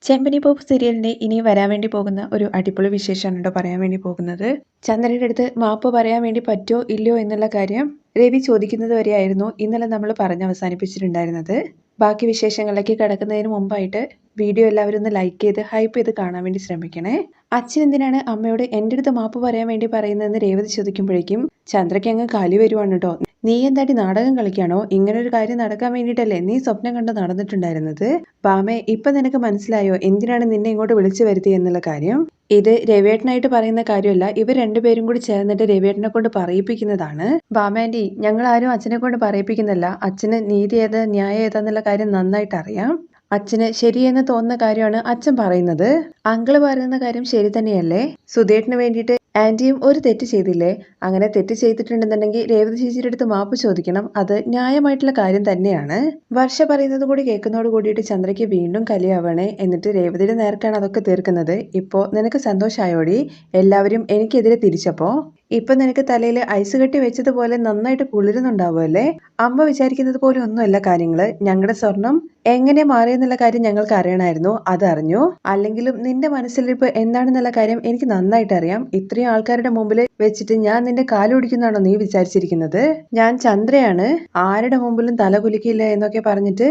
ചെമ്പനി pop സീരിയലിന്റെ ഇനി വരാൻ വേണ്ടി പോകുന്ന ഒരു അടിപൊളി വിശേഷമാണ് കേട്ടോ പറയാൻ വേണ്ടി പോകുന്നത്. ചന്ദ്രയുടെ അടുത്ത് മാപ്പ് പറയാൻ വേണ്ടി പറ്റുമോ ഇല്ലയോ എന്നുള്ള കാര്യം രവി ചോദിക്കുന്നത് വരെയായിരുന്നു ഇന്നലെ നമ്മൾ പറഞ്ഞ് അവസാനിപ്പിച്ചിട്ടുണ്ടായിരുന്നത്. ബാക്കി വിശേഷങ്ങളിലേക്ക് കടക്കുന്നതിന് മുമ്പായിട്ട് വീഡിയോ എല്ലാവരും ഒന്ന് ലൈക്ക് ചെയ്ത് ഹൈപ്പ് ചെയ്ത് കാണാൻ വേണ്ടി ശ്രമിക്കണേ. അച്ഛൻ എന്തിനാണ് അമ്മയോട് എൻ്റെ അടുത്ത് മാപ്പ് പറയാൻ വേണ്ടി പറയുന്നതെന്ന് രേവതി ചോദിക്കുമ്പോഴേക്കും ചന്ദ്രയ്ക്ക് അങ്ങ് കാലി വരുവാണ് കേട്ടോ. നീ എന്താടി നാടകം കളിക്കാണോ? ഇങ്ങനൊരു കാര്യം നടക്കാൻ വേണ്ടിയിട്ടല്ലേ നീ സ്വപ്നം കണ്ട് നടന്നിട്ടുണ്ടായിരുന്നത്? പാമേ, ഇപ്പൊ നിനക്ക് മനസ്സിലായോ എന്തിനാണ് നിന്നെ ഇങ്ങോട്ട് വിളിച്ചു വരുത്തിയത് എന്നുള്ള കാര്യം? ഇത് രവിയേട്ടനായിട്ട് പറയുന്ന കാര്യമല്ല, ഇവർ രണ്ടുപേരും കൂടി ചേർന്നിട്ട് രവിയേട്ടനെ കൊണ്ട് പറയിപ്പിക്കുന്നതാണ്. ബാമാൻഡി, ഞങ്ങൾ ആരും അച്ഛനെ കൊണ്ട് പറയിപ്പിക്കുന്നില്ല. അച്ഛന് നീതി ഏത് ന്യായം ഏതാന്നുള്ള കാര്യം നന്നായിട്ട് അറിയാം. അച്ഛന് ശരിയെന്ന് തോന്നുന്ന കാര്യമാണ് അച്ഛൻ പറയുന്നത്. അങ്കിള് പറയുന്ന കാര്യം ശരി തന്നെയല്ലേ? സുധേട്ടന് വേണ്ടിയിട്ട് ആന്റിയും ഒരു തെറ്റ് ചെയ്തില്ലേ? അങ്ങനെ തെറ്റ് ചെയ്തിട്ടുണ്ടെന്നുണ്ടെങ്കിൽ രേവതി ചേച്ചിയുടെ അടുത്ത് മാപ്പ് ചോദിക്കണം. അത് ന്യായമായിട്ടുള്ള കാര്യം തന്നെയാണ്. വർഷ പറയുന്നത് കൂടി കേൾക്കുന്നതോട് കൂടിയിട്ട് ചന്ദ്രയ്ക്ക് വീണ്ടും കലിയാവണേ. എന്നിട്ട് രേവതിയുടെ നേർക്കാണ് അതൊക്കെ തീർക്കുന്നത്. ഇപ്പോ നിനക്ക് സന്തോഷായോടി? എല്ലാവരും എനിക്കെതിരെ തിരിച്ചപ്പോ ഇപ്പൊ നിനക്ക് തലയിൽ ഐസ് കെട്ടി വെച്ചതുപോലെ നന്നായിട്ട് കുളിരുന്നുണ്ടാവുമല്ലേ? അമ്മ വിചാരിക്കുന്നത് പോലെ ഒന്നുമല്ല കാര്യങ്ങള്. ഞങ്ങളുടെ സ്വർണം എങ്ങനെ മാറിയെന്നുള്ള കാര്യം ഞങ്ങൾക്ക് അറിയണമായിരുന്നു. അതറിഞ്ഞു. അല്ലെങ്കിലും നിന്റെ മനസ്സിലിരിപ്പ് എന്താണെന്നുള്ള കാര്യം എനിക്ക് നന്നായിട്ട് അറിയാം. ഇത്രയും ആൾക്കാരുടെ മുമ്പിൽ വെച്ചിട്ട് ഞാൻ നിന്റെ കാലൊടിക്കുന്നാണോ നീ വിചാരിച്ചിരിക്കുന്നത്? ഞാൻ ചന്ദ്രയാണ്, ആരുടെ മുമ്പിലും തല കുലുക്കിയില്ല എന്നൊക്കെ പറഞ്ഞിട്ട്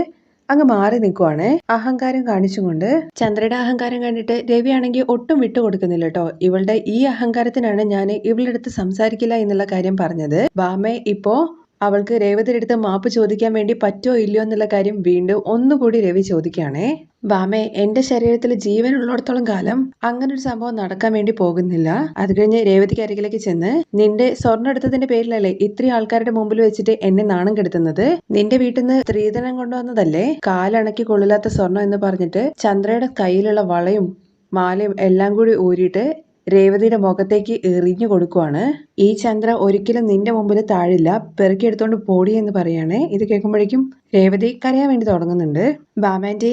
അങ്ങ് മാറി നിൽക്കുവാണ്, അഹങ്കാരം കാണിച്ചുകൊണ്ട്. ചന്ദ്രയുടെ അഹങ്കാരം കണ്ടിട്ട് രവി ആണെങ്കിൽ ഒട്ടും വിട്ടുകൊടുക്കുന്നില്ല കേട്ടോ. ഇവളുടെ ഈ അഹങ്കാരത്തിനാണ് ഞാൻ ഇവളുടെ അടുത്ത് സംസാരിക്കില്ല എന്നുള്ള കാര്യം പറഞ്ഞത്. ബാമേ, ഇപ്പോ അവൾക്ക് രേവതിയുടെ അടുത്ത് മാപ്പ് ചോദിക്കാൻ വേണ്ടി പറ്റുമോ ഇല്ലയോ എന്നുള്ള കാര്യം വീണ്ടും ഒന്നുകൂടി രവി ചോദിക്കുകയാണേ. ബാമേ, എന്റെ ശരീരത്തിൽ ജീവൻ ഉള്ളിടത്തോളം കാലം അങ്ങനെ ഒരു സംഭവം നടക്കാൻ വേണ്ടി പോകുന്നില്ല. അത് കഴിഞ്ഞ് രേവതിക്ക് അരികിലേക്ക് ചെന്ന്, നിന്റെ സ്വർണ്ണം എടുത്തതിന്റെ പേരിലല്ലേ ഇത്രയും ആൾക്കാരുടെ മുമ്പിൽ വെച്ചിട്ട് എന്നെ നാണം കെടുത്തുന്നത്? നിന്റെ വീട്ടിൽ നിന്ന് സ്ത്രീധനം കൊണ്ടുവന്നതല്ലേ കാലണക്കി കൊള്ളില്ലാത്ത സ്വർണം എന്ന് പറഞ്ഞിട്ട് ചന്ദ്രയുടെ കയ്യിലുള്ള വളയും മാലയും എല്ലാം കൂടി ഊരിയിട്ട് രേവതിയുടെ മുഖത്തേക്ക് എറിഞ്ഞു കൊടുക്കുവാണ്. ഈ ചന്ദ്ര ഒരിക്കലും നിന്റെ മുമ്പിൽ താഴില്ല, പെറുക്കിയെടുത്തോണ്ട് പോടി എന്ന് പറയാണ്. ഇത് കേൾക്കുമ്പോഴേക്കും രേവതി കരയാൻ വേണ്ടി തുടങ്ങുന്നുണ്ട്. ബാമാൻറ്റി,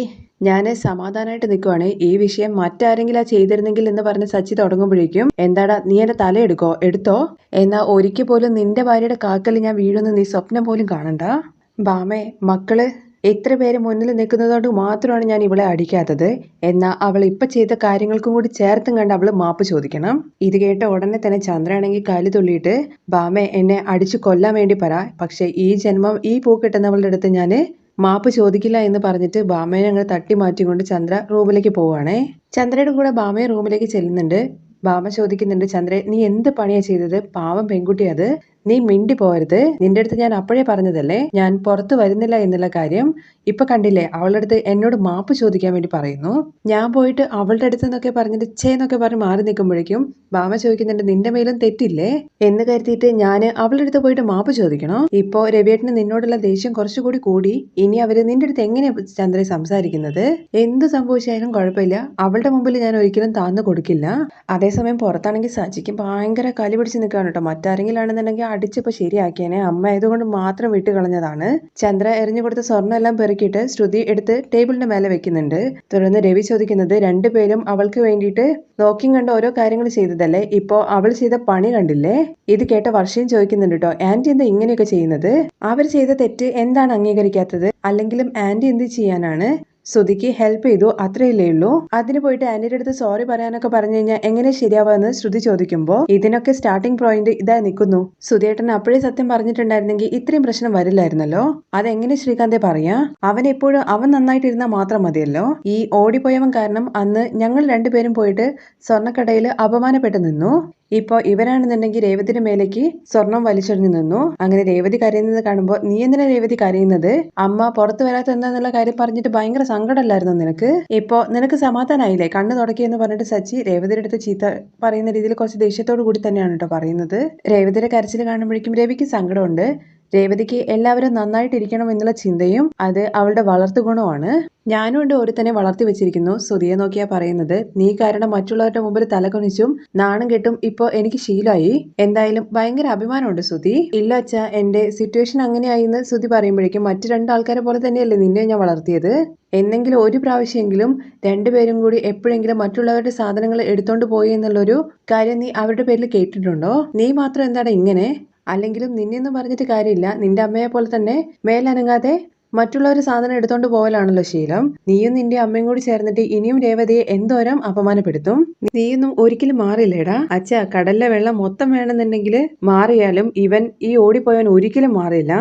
ഞാൻ സമാധാനമായിട്ട് നിൽക്കുവാണ്. ഈ വിഷയം മറ്റാരെങ്കിലും ചെയ്തിരുന്നെങ്കിൽ എന്ന് പറഞ്ഞ് സച്ചി തുടങ്ങുമ്പോഴേക്കും, എന്താടാ നീ എന്റെ തല എടുത്തോ? എന്നാ ഒരിക്കൽ പോലും നിന്റെ ഭാര്യയുടെ കാക്കൽ ഞാൻ വീഴുന്ന നീ സ്വപ്നം പോലും കാണണ്ട. ബാമേ, മക്കള് ഇത്ര പേര് മുന്നിൽ നിൽക്കുന്നതുകൊണ്ട് മാത്രമാണ് ഞാൻ ഇവളെ അടിക്കാത്തത്. എന്നാൽ അവൾ ഇപ്പൊ ചെയ്ത കാര്യങ്ങൾക്കും കൂടി ചേർത്തും കണ്ട് അവള് മാപ്പ് ചോദിക്കണം. ഇത് കേട്ട ഉടനെ തന്നെ ചന്ദ്രയാണെങ്കിൽ കലി തുള്ളിയിട്ട്, ബാമേ എന്നെ അടിച്ചു കൊല്ലാൻ വേണ്ടി പറ, പക്ഷെ ഈ ജന്മം ഈ പൂ കിട്ടുന്നവളുടെ അടുത്ത് ഞാൻ മാപ്പ് ചോദിക്കില്ല എന്ന് പറഞ്ഞിട്ട് ബാമയെ ഞങ്ങൾ തട്ടി മാറ്റിക്കൊണ്ട് ചന്ദ്ര റൂമിലേക്ക് പോവുകയാണേ. ചന്ദ്രയുടെ കൂടെ ബാമയെ റൂമിലേക്ക് ചെല്ലുന്നുണ്ട്. ബാമ ചോദിക്കുന്നുണ്ട്, ചന്ദ്ര നീ എന്ത് പണിയാ ചെയ്തത്? പാവം പെൺകുട്ടി അത്. നീ മിണ്ടി പോരുത്. നിന്റെ അടുത്ത് ഞാൻ അപ്പോഴേ പറഞ്ഞതല്ലേ ഞാൻ പുറത്തു വരുന്നില്ല എന്നുള്ള കാര്യം. ഇപ്പൊ കണ്ടില്ലേ, അവളുടെ അടുത്ത് എന്നോട് മാപ്പ് ചോദിക്കാൻ വേണ്ടി പറയുന്നു. ഞാൻ പോയിട്ട് അവളുടെ അടുത്ത് എന്നൊക്കെ പറഞ്ഞിട്ട് ചേന്നൊക്കെ പറഞ്ഞ് മാറി നിൽക്കുമ്പോഴേക്കും ബാമ ചോദിക്കുന്നുണ്ട്, നിന്റെ മേലും തെറ്റില്ലേ എന്ന് കരുതിയിട്ട് ഞാൻ അവളുടെ അടുത്ത് പോയിട്ട് മാപ്പ് ചോദിക്കണോ? ഇപ്പോ രവിയേട്ടന് നിന്നോടുള്ള ദേഷ്യം കുറച്ചുകൂടി കൂടി. ഇനി അവര് നിന്റെ അടുത്ത് എങ്ങനെയാ ചന്ദ്ര സംസാരിക്കുന്നത്? എന്ത് സംഭവിച്ചാലും കുഴപ്പമില്ല, അവളുടെ മുമ്പിൽ ഞാൻ ഒരിക്കലും താന്നു കൊടുക്കില്ല. അതേസമയം പുറത്താണെങ്കിൽ സജിക്ക് ഭയങ്കര കലി പിടിച്ച് നിൽക്കുകയാണ് കേട്ടോ. മറ്റാരെങ്കിലും ആണെന്നുണ്ടെങ്കിൽ അടിച്ചിപ്പോ ശരിയാക്കിയേനെ. അമ്മ ആയതുകൊണ്ട് മാത്രം വിട്ട് കളഞ്ഞതാണ്. ചന്ദ്ര എറിഞ്ഞു കൊടുത്ത സ്വർണ്ണം എല്ലാം പെറുക്കിയിട്ട് ശ്രുതി എടുത്ത് ടേബിളിന്റെ മേലെ വെക്കുന്നുണ്ട്. തുടർന്ന് രവി ചോദിക്കുന്നത്, രണ്ടുപേരും അവൾക്ക് വേണ്ടിയിട്ട് നോക്കിയും കണ്ട് ഓരോ കാര്യങ്ങൾ ചെയ്തതല്ലേ, ഇപ്പോ അവൾ ചെയ്ത പണി കണ്ടില്ലേ? ഇത് കേട്ട വർഷയും ചോദിക്കുന്നുണ്ട് കേട്ടോ, ആന്റി എന്താ ഇങ്ങനെയൊക്കെ ചെയ്യുന്നത്? അവർ ചെയ്ത തെറ്റ് എന്താണ് അംഗീകരിക്കാത്തത്? അല്ലെങ്കിലും ആന്റി എന്ത് ചെയ്യാനാണ്? ശ്രുതിക്ക് ഹെൽപ്പ് ചെയ്തു, അത്രയല്ലേ ഉള്ളൂ. അതിന് പോയിട്ട് ആന്റിയുടെ അടുത്ത് സോറി പറയാനൊക്കെ പറഞ്ഞു കഴിഞ്ഞാൽ എങ്ങനെ ശരിയാവാന്ന് ശ്രുതി ചോദിക്കുമ്പോൾ, ഇതിനൊക്കെ സ്റ്റാർട്ടിംഗ് പോയിന്റ് ഇതാ നിൽക്കുന്നു. സുധേട്ടൻ അപ്പോഴേ സത്യം പറഞ്ഞിട്ടുണ്ടായിരുന്നെങ്കിൽ ഇത്രയും പ്രശ്നം വരില്ലായിരുന്നല്ലോ. അതെങ്ങനെ ശ്രീകാന്തെ പറയാ? അവൻ എപ്പോഴും അവൻ നന്നായിട്ടിരുന്നാൽ മാത്രം മതിയല്ലോ. ഈ ഓടിപ്പോയവൻ കാരണം അന്ന് ഞങ്ങൾ രണ്ടുപേരും പോയിട്ട് സ്വർണ്ണക്കടയിൽ അപമാനപ്പെട്ടു നിന്നു. ഇപ്പൊ ഇവരാണെന്നുണ്ടെങ്കിൽ രേവതിയുടെ മേലേക്ക് സ്വർണം വലിച്ചെറിഞ്ഞു നിന്നു. അങ്ങനെ രേവതി കരയുന്നത് കാണുമ്പോൾ, നീ എന്തിനാ രേവതി കരയുന്നത്? അമ്മ പുറത്തു വരാത്ത എന്താന്നുള്ള കാര്യം പറഞ്ഞിട്ട് ഭയങ്കര സങ്കടമല്ലായിരുന്നു നിനക്ക്? ഇപ്പോ നിനക്ക് സമാധാനായില്ലേ? കണ്ണ് തുടക്കിയെന്ന് പറഞ്ഞിട്ട് സച്ചി രേവതിയുടെ അടുത്ത് ചീത്ത പറയുന്ന രീതിയിൽ കുറച്ച് ദേഷ്യത്തോടു കൂടി തന്നെയാണ് കേട്ടോ പറയുന്നത്. രേവതിയുടെ കരച്ചിൽ കാണുമ്പോഴേക്കും രവിക്ക് സങ്കടമുണ്ട്. രേവതിക്ക് എല്ലാവരും നന്നായിട്ടിരിക്കണം എന്നുള്ള ചിന്തയും അത് അവളുടെ വളർത്തു ഗുണമാണ്. ഞാനും ഉണ്ട് ഒരുത്തനെ വളർത്തി വെച്ചിരിക്കുന്നു. സുധിയെ നോക്കിയാ പറയുന്നത്, നീ കാരണം മറ്റുള്ളവരുടെ മുമ്പിൽ തലകുനിച്ചും നാണം കെട്ടും ഇപ്പൊ എനിക്ക് ശീലമായി. എന്തായാലും ഭയങ്കര അഭിമാനമുണ്ട് സുധി. ഇല്ല അച്ഛാ, എന്റെ സിറ്റുവേഷൻ അങ്ങനെയായി എന്ന് സുധി പറയുമ്പോഴേക്കും, മറ്റു രണ്ടാൾക്കാരെ പോലെ തന്നെയല്ലേ നിന്നെ ഞാൻ വളർത്തിയത്. എന്നെങ്കിലും ഒരു പ്രാവശ്യമെങ്കിലും രണ്ടുപേരും കൂടി എപ്പോഴെങ്കിലും മറ്റുള്ളവരുടെ സാധനങ്ങൾ എടുത്തോണ്ട് പോയി എന്നുള്ളൊരു കാര്യം നീ അവരുടെ പേരിൽ കേട്ടിട്ടുണ്ടോ? നീ മാത്രം എന്താണ് ഇങ്ങനെ? അല്ലെങ്കിലും നിന്നെയൊന്നും പറഞ്ഞിട്ട് കാര്യമില്ല. നിന്റെ അമ്മയെ പോലെ തന്നെ മേലനങ്ങാതെ മറ്റുള്ളവർ സാധനം എടുത്തോണ്ട് പോകലാണല്ലോ ശീലം. നീയും നിന്റെ അമ്മയും കൂടി ചേർന്നിട്ട് ഇനിയും രേവതിയെ എന്തോരം അപമാനപ്പെടുത്തും. നീയൊന്നും ഒരിക്കലും മാറില്ലേടാ. അച്ഛാ, കടലിലെ വെള്ളം മൊത്തം വേണമെന്നുണ്ടെങ്കിൽ മാറിയാലും ഇവൻ ഈ ഓടിപ്പോയവൻ ഒരിക്കലും മാറില്ല.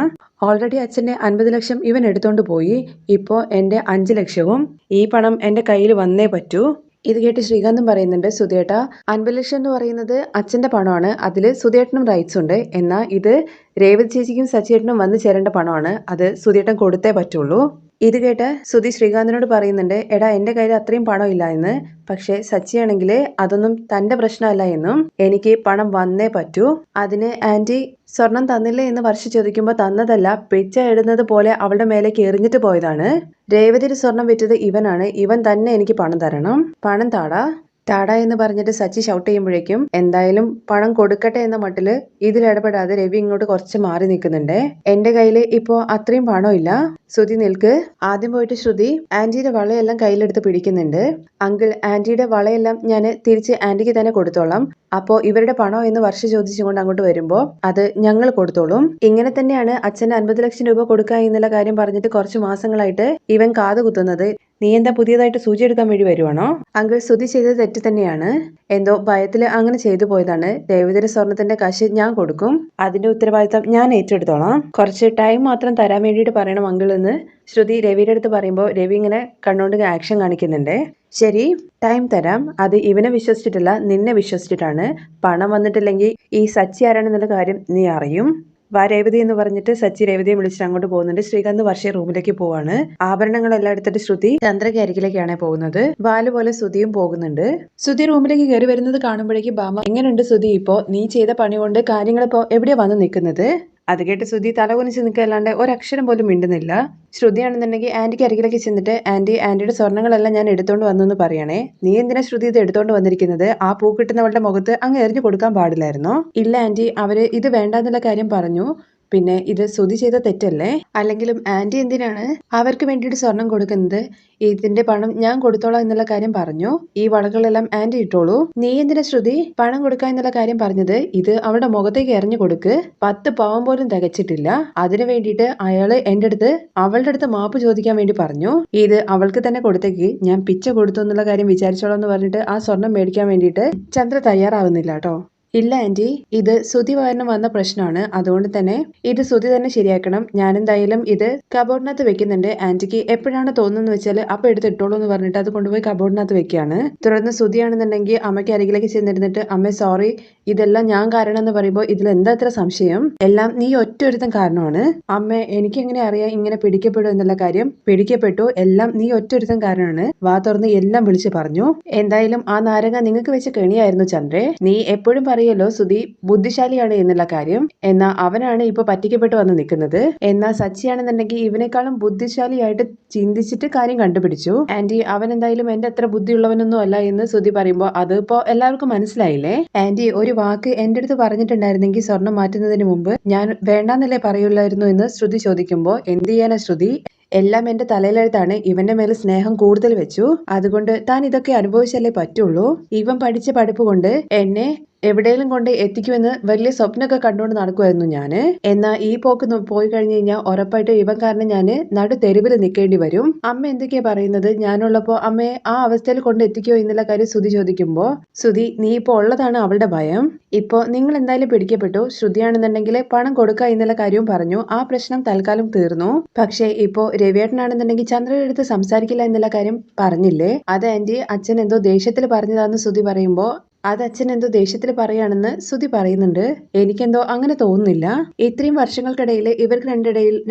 ഓൾറെഡി അച്ഛൻ്റെ 50 ലക്ഷം ഇവൻ എടുത്തോണ്ട് പോയി. ഇപ്പോൾ എൻ്റെ 5 ലക്ഷവും ഈ പണം എൻ്റെ കയ്യിൽ വന്നേ പറ്റൂ. ഇത് കേട്ട് ശ്രീകാന്തും പറയുന്നുണ്ട്, സുധേട്ടാ, 50 ലക്ഷം എന്ന് പറയുന്നത് അച്ഛൻ്റെ പണമാണ്. അതിൽ സുധേട്ടനും റൈറ്റ്സ് ഉണ്ട്. എന്നാൽ ഇത് രേവതി ചേച്ചിക്കും സച്ചിയേട്ടനും വന്നു ചേരേണ്ട പണമാണ്. അത് സുധേട്ടൻ കൊടുത്തേ പറ്റുള്ളൂ. ഇത് കേട്ട് സുധി ശ്രീകാന്തിനോട് പറയുന്നുണ്ട്, എടാ, എൻ്റെ കയ്യിൽ അത്രയും പണം ഇല്ല എന്ന്. പക്ഷേ സച്ചിയാണെങ്കിൽ അതൊന്നും തൻ്റെ പ്രശ്നമല്ല എന്നും എനിക്ക് പണം വന്നേ പറ്റൂ. അതിന് ആൻറ്റി സ്വർണം തന്നില്ലേ എന്ന് വർഷ ചോദിക്കുമ്പോൾ തന്നതല്ല, പിച്ച ഇടുന്നത് പോലെ അവളുടെ മേലേക്ക് എറിഞ്ഞിട്ട് പോയതാണ്. രേവതിയുടെ സ്വർണം വിറ്റത് ഇവനാണ്. ഇവൻ തന്നെ എനിക്ക് പണം തരണം. പണം താടാ ടാട എന്ന് പറഞ്ഞിട്ട് സച്ചി ഷൗട്ട് ചെയ്യുമ്പോഴേക്കും എന്തായാലും പണം കൊടുക്കട്ടെ എന്ന മട്ടില് ഇതിലിടപെടാതെ രവി ഇങ്ങോട്ട് കുറച്ച് മാറി നിൽക്കുന്നുണ്ട്. എന്റെ കയ്യില് ഇപ്പോ അത്രയും പണമില്ല. ശ്രുതി നിൽക്ക്. ആദ്യം പോയിട്ട് ശ്രുതി ആന്റിയുടെ വളയെല്ലാം കയ്യിലെടുത്ത് പിടിക്കുന്നുണ്ട്. അങ്കിൾ, ആന്റിയുടെ വളയെല്ലാം ഞാൻ തിരിച്ച് ആന്റിക്ക് തന്നെ കൊടുത്തോളാം. അപ്പോ ഇവരുടെ പണോ എന്ന് വർഷ ചോദിച്ചുകൊണ്ട് അങ്ങോട്ട് വരുമ്പോ അത് ഞങ്ങൾ കൊടുത്തോളും. ഇങ്ങനെ തന്നെയാണ് അച്ഛന് 50 ലക്ഷം രൂപ കൊടുക്കുക എന്നുള്ള കാര്യം പറഞ്ഞിട്ട് കുറച്ച് മാസങ്ങളായിട്ട് ഇവൻ കാതുകുത്തുന്നത്. നീ എന്താ പുതിയതായിട്ട് സൂചി എടുക്കാൻ വേണ്ടി വരുവാണോ? അങ്കിൾ, ശ്രുതി ചെയ്തത് തെറ്റ് തന്നെയാണ്. എന്തോ ഭയത്തിൽ അങ്ങനെ ചെയ്തു പോയതാണ്. രേവതിയുടെ സ്വർണത്തിന്റെ കാശ് ഞാൻ കൊടുക്കും. അതിന്റെ ഉത്തരവാദിത്തം ഞാൻ ഏറ്റെടുത്തോളാം. കുറച്ച് ടൈം മാത്രം തരാൻ വേണ്ടിയിട്ട് പറയണം അങ്കിൾ എന്ന് ശ്രുതി രവിയുടെ അടുത്ത് പറയുമ്പോൾ രവി ഇങ്ങനെ കണ്ണുകൊണ്ട് ആക്ഷൻ കാണിക്കുന്നുണ്ട്. ശരി, ടൈം തരാം. അത് ഇവനെ വിശ്വസിച്ചിട്ടില്ല, നിന്നെ വിശ്വസിച്ചിട്ടാണ്. പണം വന്നിട്ടില്ലെങ്കിൽ ഈ സച്ചി ആരാണെന്നുള്ള കാര്യം നീ അറിയും. വാ രേവതി എന്ന് പറഞ്ഞിട്ട് സച്ചി രേവതിയെ വിളിച്ചിട്ട് അങ്ങോട്ട് പോകുന്നുണ്ട്. ശ്രീകാന്ത് വർഷ റൂമിലേക്ക് പോവാണ്. ആഭരണങ്ങളെല്ലാം എടുത്തിട്ട് ശ്രുതി ചന്ദ്രയ്ക്ക് അരികിലേക്കാണ് പോകുന്നത്. വാല് പോലെ ശ്രുതിയും പോകുന്നുണ്ട്. ശ്രുതി റൂമിലേക്ക് കയറി വരുന്നത് കാണുമ്പോഴേക്കും ബാമ, എങ്ങനെയുണ്ട് ശ്രുതി, ഇപ്പോ നീ ചെയ്ത പണി കൊണ്ട് കാര്യങ്ങളിപ്പോ എവിടെയാ വന്ന് നിൽക്കുന്നത്? അത് കേട്ട് ശ്രുതി തലകുനിച്ച് നിൽക്കല്ലാണ്ട് ഒരക്ഷരം പോലും മിണ്ടുന്നില്ല. ശ്രുതിയാണെന്നുണ്ടെങ്കിൽ ആന്റിക്ക് അരികിലേക്ക് ചെന്നിട്ട്, ആന്റിയുടെ സ്വർണ്ണങ്ങളെല്ലാം ഞാൻ എടുത്തോണ്ട് വന്നെന്ന് പറയണേ. നീ എന്തിനാ ശ്രുതി ഇത് എടുത്തോണ്ട് വന്നിരിക്കുന്നത്? ആ പൂ കിട്ടുന്നവളുടെ മുഖത്ത് അങ്ങ് എറിഞ്ഞു കൊടുക്കാൻ പാടില്ലായിരുന്നോ? ഇല്ല ആന്റി, അവര് ഇത് വേണ്ടാന്നുള്ള കാര്യം പറഞ്ഞു. പിന്നെ ഇത് ശ്രുതി ചെയ്ത തെറ്റല്ലേ? അല്ലെങ്കിലും ആന്റി എന്തിനാണ് അവർക്ക് വേണ്ടിയിട്ട് സ്വർണം കൊടുക്കുന്നത്? ഇതിന്റെ പണം ഞാൻ കൊടുത്തോളാം എന്നുള്ള കാര്യം പറഞ്ഞു. ഈ വളകളെല്ലാം ആന്റി ഇട്ടോളൂ. നീ എന്തിനാ ശ്രുതി പണം കൊടുക്കുക എന്നുള്ള കാര്യം പറഞ്ഞത്? ഇത് അവളുടെ മുഖത്തേക്ക് എറിഞ്ഞു കൊടുക്ക്. 10 പവൻ പോലും തികച്ചിട്ടില്ല. അതിനു വേണ്ടിയിട്ട് അയാള് എന്റെ അടുത്ത് അവളുടെ അടുത്ത് മാപ്പ് ചോദിക്കാൻ വേണ്ടി പറഞ്ഞു. ഇത് അവൾക്ക് തന്നെ കൊടുത്തേക്ക്, ഞാൻ പിച്ച കൊടുത്തു എന്നുള്ള കാര്യം വിചാരിച്ചോളാം എന്ന് പറഞ്ഞിട്ട് ആ സ്വർണം മേടിക്കാൻ വേണ്ടിയിട്ട് ചന്ദ്ര തയ്യാറാവുന്നില്ല കേട്ടോ. ഇല്ല ആന്റി, ഇത് ശ്രുതി കാരണം വന്ന പ്രശ്നമാണ്. അതുകൊണ്ട് തന്നെ ഇത് ശ്രുതി തന്നെ ശരിയാക്കണം. ഞാൻ എന്തായാലും ഇത് കബോർഡിനകത്ത് വെക്കുന്നുണ്ട്. ആന്റിക്ക് എപ്പോഴാണ് തോന്നുന്നത് വെച്ചാൽ അപ്പൊ എടുത്തിട്ടോളൂ എന്ന് പറഞ്ഞിട്ട് അത് കൊണ്ടുപോയി കബോർഡിനകത്ത് വെക്കുകയാണ്. തുടർന്ന് ശ്രുതിയാണെന്നുണ്ടെങ്കിൽ അമ്മയ്ക്ക് അരികിലേക്ക് ചെന്നിരുന്നിട്ട്, അമ്മ സോറി, ഇതെല്ലാം ഞാൻ കാരണം എന്ന് പറയുമ്പോൾ ഇതിൽ എന്താ ഇത്ര സംശയം? എല്ലാം നീ ഒറ്റൊരുത്തൻ കാരണമാണ്. അമ്മ, എനിക്ക് എങ്ങനെ അറിയാം ഇങ്ങനെ പിടിക്കപ്പെടും എന്നുള്ള കാര്യം? പിടിക്കപ്പെട്ടു, എല്ലാം നീ ഒറ്റൊരുത്തൻ കാരണമാണ്. വാ തുറന്ന് എല്ലാം വിളിച്ചു പറഞ്ഞു. എന്തായാലും ആ നാരങ്ങ നിങ്ങൾക്ക് വെച്ച കെണിയായിരുന്നു ചന്ദ്രേ. നീ എപ്പോഴും അറിയല്ലോ സുധി ബുദ്ധിശാലിയാണ് എന്നുള്ള കാര്യം. എന്നാ അവനാണ് ഇപ്പൊ പറ്റിക്കപ്പെട്ട് വന്ന് നിൽക്കുന്നത്. എന്നാ സച്ചിയാണെന്നുണ്ടെങ്കിൽ ഇവനേക്കാളും ബുദ്ധിശാലിയായിട്ട് ചിന്തിച്ചിട്ട് കാര്യം കണ്ടുപിടിച്ചു. ആന്റി, അവൻ എന്തായാലും എന്റെ അത്ര ബുദ്ധിയുള്ളവനൊന്നും അല്ല എന്ന് സുധി പറയുമ്പോൾ അതിപ്പോ എല്ലാവർക്കും മനസ്സിലായില്ലേ? ആന്റി, ഒരു വാക്ക് എന്റെ അടുത്ത് പറഞ്ഞിട്ടുണ്ടായിരുന്നെങ്കിൽ സ്വർണം മാറ്റുന്നതിന് മുമ്പ് ഞാൻ വേണ്ടാന്നല്ലേ പറയുള്ളായിരുന്നു എന്ന് ശ്രുതി ചോദിക്കുമ്പോൾ, എന്ത് ചെയ്യാനാ ശ്രുതി, എല്ലാം എന്റെ തലയിലെഴുത്താണ്. ഇവന്റെ മേൽ സ്നേഹം കൂടുതൽ വെച്ചു. അതുകൊണ്ട് താൻ ഇതൊക്കെ അനുഭവിച്ചല്ലേ പറ്റുള്ളൂ. ഇവൻ പഠിച്ച പഠിപ്പ് കൊണ്ട് എന്നെ എവിടെയെങ്കിലും കൊണ്ട് എത്തിക്കുമെന്ന് വലിയ സ്വപ്നമൊക്കെ കണ്ടുകൊണ്ട് നടക്കുമായിരുന്നു ഞാന്. എന്നാ ഈ പോക്ക് പോയി കഴിഞ്ഞു കഴിഞ്ഞാൽ ഉറപ്പായിട്ട് ഇവൻ കാരണം ഞാന് നടു തെരുവിൽ നിൽക്കേണ്ടി വരും. അമ്മ എന്തൊക്കെയാ പറയുന്നത്? ഞാനുള്ളപ്പോ അമ്മയെ ആ അവസ്ഥയിൽ കൊണ്ട് എത്തിക്കോ എന്നുള്ള കാര്യം ശ്രുതി ചോദിക്കുമ്പോ, ശ്രുതി, നീ ഇപ്പോ ഉള്ളതാണ് അവളുടെ ഭയം. ഇപ്പോ നിങ്ങൾ എന്തായാലും പിടിക്കപ്പെട്ടു. ശ്രുതിയാണെന്നുണ്ടെങ്കിൽ പണം കൊടുക്കുക എന്നുള്ള കാര്യവും പറഞ്ഞു. ആ പ്രശ്നം തൽക്കാലം തീർന്നു. പക്ഷേ ഇപ്പോ രവിയേട്ടനാണെന്നുണ്ടെങ്കിൽ ചന്ദ്രയുടെ അടുത്ത് സംസാരിക്കില്ല എന്നുള്ള കാര്യം പറഞ്ഞില്ലേ? അത് ആന്റി, അച്ഛൻ എന്തോ ദേഷ്യത്തിൽ പറഞ്ഞതാന്ന് ശ്രുതി പറയുമ്പോ, അത് അച്ഛൻ എന്തോ ദേഷ്യത്തിൽ പറയാണെന്ന് ശ്രുതി പറയുന്നുണ്ട്. എനിക്കെന്തോ അങ്ങനെ തോന്നുന്നില്ല. ഇത്രയും വർഷങ്ങൾക്കിടയിൽ ഇവർക്ക്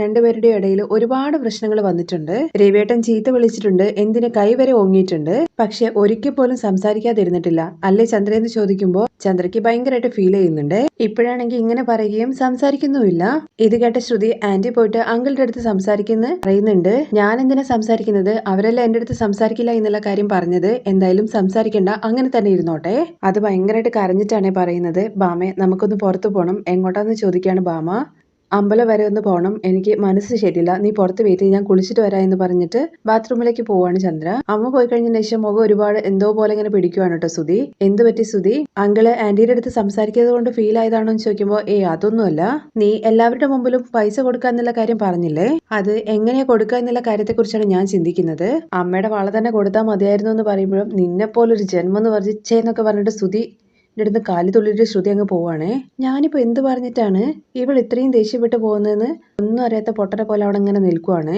രണ്ടുപേരുടെ ഇടയിൽ ഒരുപാട് പ്രശ്നങ്ങൾ വന്നിട്ടുണ്ട്. രവിയേട്ടൻ ചീത്ത വിളിച്ചിട്ടുണ്ട്, എന്തിന് കൈവരെ ഓങ്ങിയിട്ടുണ്ട്. പക്ഷെ ഒരിക്കൽ പോലും സംസാരിക്കാതിരുന്നിട്ടില്ല അല്ലേ ചന്ദ്ര എന്ന് ചോദിക്കുമ്പോൾ ചന്ദ്രയ്ക്ക് ഭയങ്കരമായിട്ട് ഫീൽ ചെയ്യുന്നുണ്ട്. ഇപ്പോഴാണെങ്കിൽ ഇങ്ങനെ പറയുകയും സംസാരിക്കുന്നുമില്ല. ഇത് കേട്ട ശ്രുതി ആന്റി പോയിട്ട് അങ്കിളുടെ അടുത്ത് സംസാരിക്കുന്നു പറയുന്നുണ്ട്. ഞാൻ എന്തിനാ സംസാരിക്കുന്നത്? അവരെല്ലാം എന്റെ അടുത്ത് സംസാരിക്കില്ല എന്നുള്ള കാര്യം പറഞ്ഞത്. എന്തായാലും സംസാരിക്കണ്ട, അങ്ങനെ തന്നെ ഇരുന്നോട്ടെ. അത് ഭയങ്കരമായിട്ട് കരഞ്ഞിട്ടാണ് പറയുന്നത്. ബാമേ, നമുക്കൊന്ന് പുറത്തു പോകണം. എങ്ങോട്ടാന്ന് ചോദിക്കാണ് ബാമ. അമ്പലം വരെ ഒന്ന് പോണം. എനിക്ക് മനസ്സ് ശരിയില്ല. നീ പുറത്ത് വെയിറ്റ് ചെയ്യ്, ഞാൻ കുളിച്ചിട്ട് വരാം എന്ന് പറഞ്ഞിട്ട് ബാത്റൂമിലേക്ക് പോവാണ് ചന്ദ്ര. അമ്മ പോയി കഴിഞ്ഞതിന് ശേഷം മുഖം ഒരുപാട് എന്തോ പോലെ ഇങ്ങനെ പിടിക്കുവാണ് കേട്ടോ സുധി. എന്ത് പറ്റി സുധി? അങ്കിള് ആന്റിയുടെ അടുത്ത് സംസാരിക്കുന്നത് കൊണ്ട് ഫീൽ ആയതാണോ എന്ന് ചോദിക്കുമ്പോൾ അതൊന്നുമല്ല. നീ എല്ലാവരുടെ മുമ്പിലും പൈസ കൊടുക്കുക എന്നുള്ള കാര്യം പറഞ്ഞില്ലേ, അത് എങ്ങനെയാ കൊടുക്കുക എന്നുള്ള കാര്യത്തെ കുറിച്ചാണ് ഞാൻ ചിന്തിക്കുന്നത്. അമ്മയുടെ വള തന്നെ കൊടുത്താൽ മതിയായിരുന്നു എന്ന് പറയുമ്പോഴും നിന്നെ പോലൊരു ജന്മം എന്ന് പറഞ്ഞിച്ചേന്നൊക്കെ പറഞ്ഞിട്ട് സുധി അടുത്ത് കാലി തുള്ളിയിട്ട് ശ്രുതി അങ്ങ് പോവാണേ. ഞാനിപ്പോ എന്ത് പറഞ്ഞിട്ടാണ് ഇവൾ ഇത്രയും ദേഷ്യപ്പെട്ട് പോകുന്നതെന്ന് ഒന്നും അറിയാത്ത പൊട്ടനെ പോലെ അവിടെ ഇങ്ങനെ നിൽക്കുവാണേ.